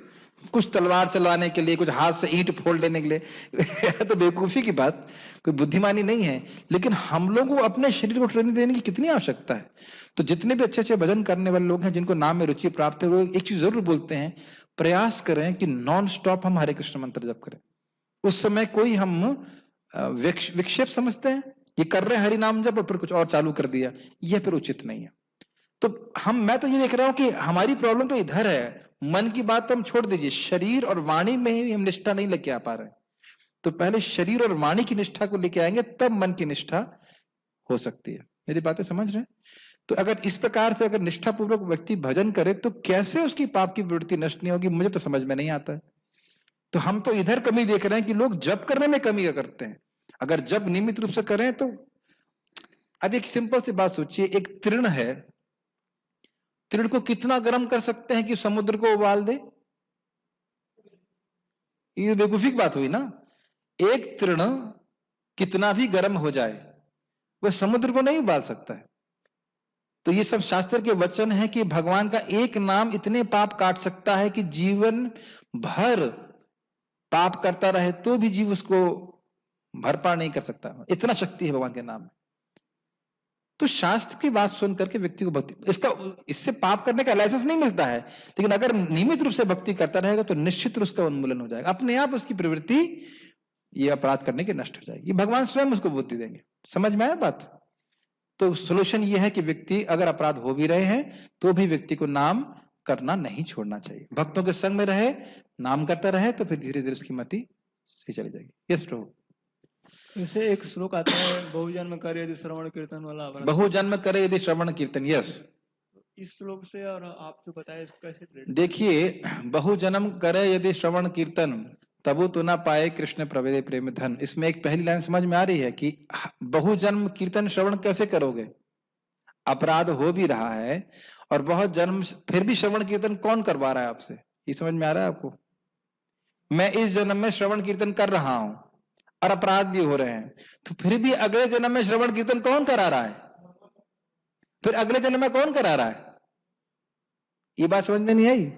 कुछ तलवार चलवाने के लिए, कुछ हाथ से ईंट फोड़ लेने के लिए तो बेवकूफी की बात, कोई बुद्धिमानी नहीं है, लेकिन हम लोगों को अपने शरीर को ट्रेनिंग देने की कितनी आवश्यकता है। तो जितने भी अच्छे अच्छे भजन करने वाले लोग हैं, जिनको नाम में रुचि प्राप्त है, वो एक चीज जरूर बोलते हैं, प्रयास करें कि नॉन स्टॉप हम हरे कृष्ण मंत्र जप करें। उस समय कोई हम विक्षेप समझते हैं, ये कर रहे हैं हरि नाम जप, फिर कुछ और चालू कर दिया, यह फिर उचित नहीं है। तो मैं तो ये देख रहा हूं कि हमारी प्रॉब्लम तो इधर है, मन की बात तो हम छोड़ दीजिए, शरीर और वाणी में ही हम निष्ठा नहीं लेके आ पा रहे। तो पहले शरीर और वाणी की निष्ठा को लेके आएंगे, तब मन की निष्ठा हो सकती है। मेरी बातें समझ रहे हैं? तो अगर इस प्रकार से अगर निष्ठा पूर्वक व्यक्ति भजन करे, तो कैसे उसकी पाप की प्रवृत्ति नष्ट नहीं होगी, मुझे तो समझ में नहीं आता है। तो हम तो इधर कमी देख रहे हैं कि लोग जप करने में कमी करते हैं। अगर जब नियमित रूप से करें तो, अब एक सिंपल सी बात सोचिए, एक तृण है, तृण को कितना गर्म कर सकते हैं कि समुद्र को उबाल दे? ये बेवकूफी की बात हुई ना। एक तृण कितना भी गर्म हो जाए वह समुद्र को नहीं उबाल सकता है। तो ये सब शास्त्र के वचन है कि भगवान का एक नाम इतने पाप काट सकता है कि जीवन भर पाप करता रहे तो भी जीव उसको भरपार नहीं कर सकता, इतना शक्ति है भगवान के नाम में। तो शास्त्र की बात सुन करके व्यक्ति को भक्ति, इससे पाप करने का लाइसेंस नहीं मिलता है, लेकिन अगर नियमित रूप से भक्ति करता रहेगा तो निश्चित रूप उसका उन्मूलन हो जाएगा, अपने आप उसकी प्रवृत्ति ये अपराध करने की नष्ट हो जाएगी, भगवान स्वयं उसको बुद्धि देंगे। समझ में आया बात? तो सोल्यूशन ये है कि व्यक्ति अगर अपराध हो भी रहे हैं तो भी व्यक्ति को नाम करना नहीं छोड़ना चाहिए, भक्तों के संग में रहे, नाम करता रहे, तो फिर धीरे धीरे उसकी मति सही चली जाएगी। यस प्रभु। जैसे एक श्लोक आता है, बहुजन्म करे यदि श्रवण कीर्तन वाला, बहुजन्म करे यदि श्रवण कीर्तन। यस, इस श्लोक से और आप जो बताए इसको कैसे relate? देखिए, बहुजन्म करे यदि श्रवण कीर्तन तबु तो ना पाए कृष्ण प्रवेदे प्रेम धन, इसमें एक पहली लाइन समझ में आ रही है कि बहुजन्म कीर्तन श्रवण कैसे करोगे, अपराध हो भी रहा है और बहुत जन्म फिर भी श्रवण कीर्तन कौन करवा रहा है आपसे, ये समझ में आ रहा है आपको? मैं इस जन्म में श्रवण कीर्तन कर रहा हूं और अपराध भी हो रहे हैं, तो फिर भी अगले जन्म में श्रवण कीर्तन कौन करा रहा है, फिर अगले जन्म में कौन करा रहा है? ये बात समझ में नहीं आई?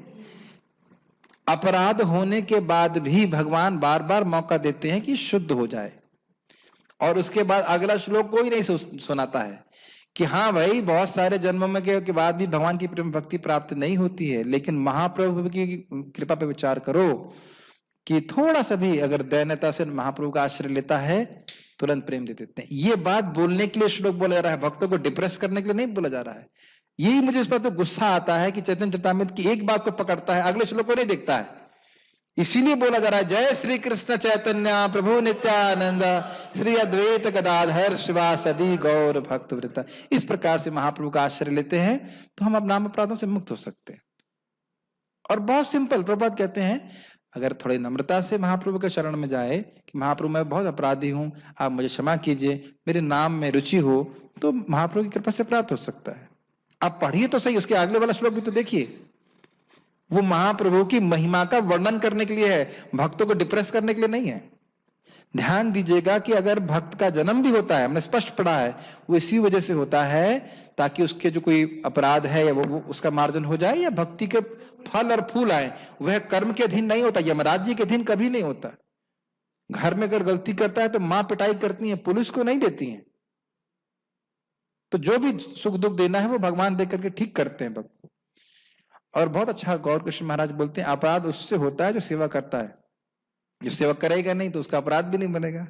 अपराध होने के बाद भी भगवान बार बार मौका देते हैं कि शुद्ध हो जाए, और उसके बाद अगला श्लोक कोई नहीं सुनाता है कि हाँ भाई बहुत सारे जन्मों में के बाद भी भगवान की प्रेम भक्ति प्राप्त नहीं होती है, लेकिन महाप्रभु की कृपा पे विचार करो कि थोड़ा सा भी अगर दयान्यता से महाप्रभु का आश्रय लेता है तुरंत प्रेम दे देते हैं। ये बात बोलने के लिए श्लोक बोला जा रहा है, भक्तों को डिप्रेस करने के लिए नहीं बोला जा रहा है। यही मुझे इस पर तो गुस्सा आता है कि चैतन्य चरितामृत की एक बात को पकड़ता है, अगले श्लोक को नहीं देखता है। इसीलिए बोला जा रहा है, जय श्री कृष्ण चैतन्य प्रभु नित्यानंद श्री अद्वैत गदाधर शिवासदि गौर भक्त वृत्ता। इस प्रकार से महाप्रभु का आश्रय लेते हैं तो हम अब नाम अपराधों से मुक्त हो सकते हैं। और बहुत सिंपल प्रभुपाद कहते हैं, अगर थोड़ी नम्रता से महाप्रभु के शरण में जाए कि महाप्रभु मैं बहुत अपराधी हूं, आप मुझे क्षमा कीजिए, मेरे नाम में रुचि हो, तो महाप्रभु की कृपा से प्राप्त हो सकता है। आप पढ़िए तो सही, उसके अगले वाला श्लोक भी तो देखिए, वो महाप्रभु की महिमा का वर्णन करने के लिए है, भक्तों को डिप्रेस करने के लिए नहीं है। ध्यान दीजिएगा कि अगर भक्त का जन्म भी होता है, हमने स्पष्ट पढ़ा है, वो इसी वजह से होता है ताकि उसके जो कोई अपराध है या वो उसका मार्जन हो जाए, या भक्ति के फल और फूल आए। वह कर्म के अधीन नहीं होता, यमराज जी के अधीन कभी नहीं होता। घर में अगर गलती करता है तो मां पिटाई करती है, पुलिस को नहीं देती है। तो जो भी सुख दुख देना है वो भगवान दे करके ठीक करते हैं भक्त को। और बहुत अच्छा गौर कृष्ण महाराज बोलते हैं, अपराध उससे होता है जो सेवा करता है, जो सेवा करेगा नहीं तो उसका अपराध भी नहीं बनेगा।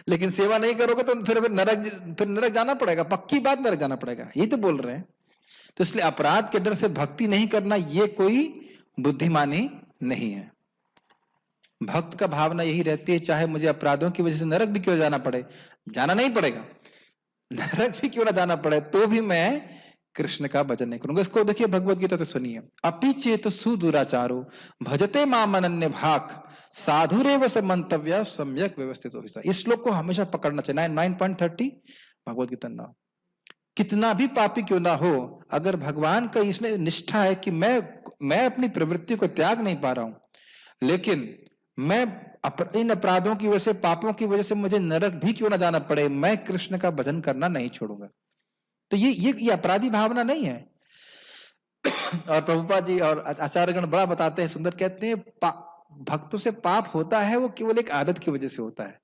लेकिन सेवा नहीं करोगे तो फिर नरक जाना पड़ेगा, पक्की बात, नरक जाना पड़ेगा, यही तो बोल रहे हैं। तो इसलिए अपराध के डर से भक्ति नहीं करना ये कोई बुद्धिमानी नहीं है। भक्त का भावना यही रहती है, चाहे मुझे अपराधों की वजह से नरक भी क्यों जाना पड़े, जाना नहीं पड़ेगा, नरक भी क्यों ना जाना पड़े, तो भी मैं कृष्ण का भजन नहीं करूंगा। इसको देखिए भगवत गीता से सुनिए, अपि चेत सुदुराचारो भजते माम अनन्य भाक साधुरेव समंतव्य सम्यक व्यवस्थित हो। इस श्लोक को हमेशा पकड़ना चाहिए। 9.30 भगवत गीता नाम। कितना भी पापी क्यों ना हो, अगर भगवान का इसमें निष्ठा है कि मैं अपनी प्रवृत्ति को त्याग नहीं पा रहा हूं, लेकिन मैं इन अपराधों की वजह से, पापों की वजह से मुझे नरक भी क्यों ना जाना पड़े, मैं कृष्ण का भजन करना नहीं छोड़ूंगा। तो ये अपराधी भावना नहीं है। और प्रभुपाद जी और आचार्यगण बड़ा बताते हैं, सुंदर कहते हैं, भक्तों से पाप होता है वो केवल एक आदत की वजह से होता है।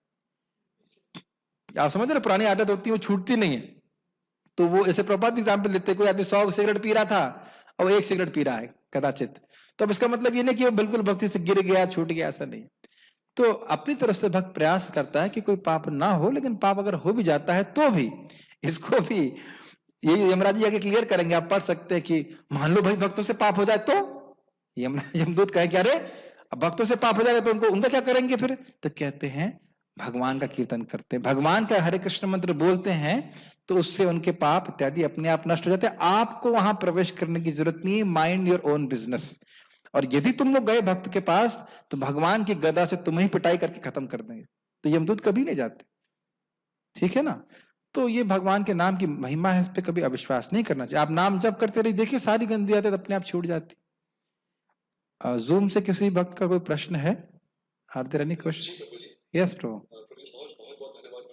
आप समझ रहे, पुरानी आदत होती है वो छूटती नहीं है। तो वो ऐसे प्रभुपाद भी एग्जाम्पल देते हैं, कोई आदमी 100 सिगरेट पी रहा था और 1 सिगरेट पी रहा है कदाचित, तो अब इसका मतलब ये नहीं कि वो बिल्कुल भक्ति से गिर गया, छूट गया, ऐसा नहीं। तो अपनी तरफ से भक्त प्रयास करता है कि कोई पाप ना हो, लेकिन पाप अगर हो भी जाता है तो भी इसको भी ये यमराज जी आगे क्लियर करेंगे, आप पढ़ सकते हैं कि मान लो भाई भक्तों से पाप हो जाए तो यमदूत कहे कि अरे अब भक्तों से पाप हो जाएगा तो उनका क्या करेंगे फिर, तो कहते हैं भगवान का कीर्तन करते हैं, भगवान का हरे कृष्ण मंत्र बोलते हैं, तो उससे उनके पाप इत्यादि अपने आप नष्ट हो जाते हैं। आपको वहां प्रवेश करने की जरूरत नहीं है, माइंड योर ओन बिजनेस। और यदि तुम लोग गए भक्त के पास तो भगवान की गदा से तुम्हें ही पिटाई करके खत्म कर देंगे, तो यमदूत कभी नहीं जाते। ठीक है ना? तो ये भगवान के नाम की महिमा है, इस पे कभी अविश्वास नहीं करना चाहिए। आप नाम जप करते रहिए, देखिए सारी गंदी आदत अपने आप छूट जाती। जूम से किसी भक्त का कोई प्रश्न है? Are there any question? Yes प्रभु। बहुत बहुत धन्यवाद,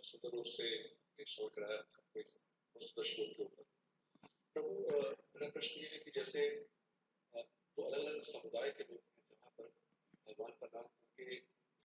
सुंदर रूप से श्रवण कराया सबको इस प्रश्नों के ऊपर। प्रभु, मेरा प्रश्न ये है कि जैसे जो अलग अलग समुदाय के लोग हैं, जहाँ पर भगवान का नाम के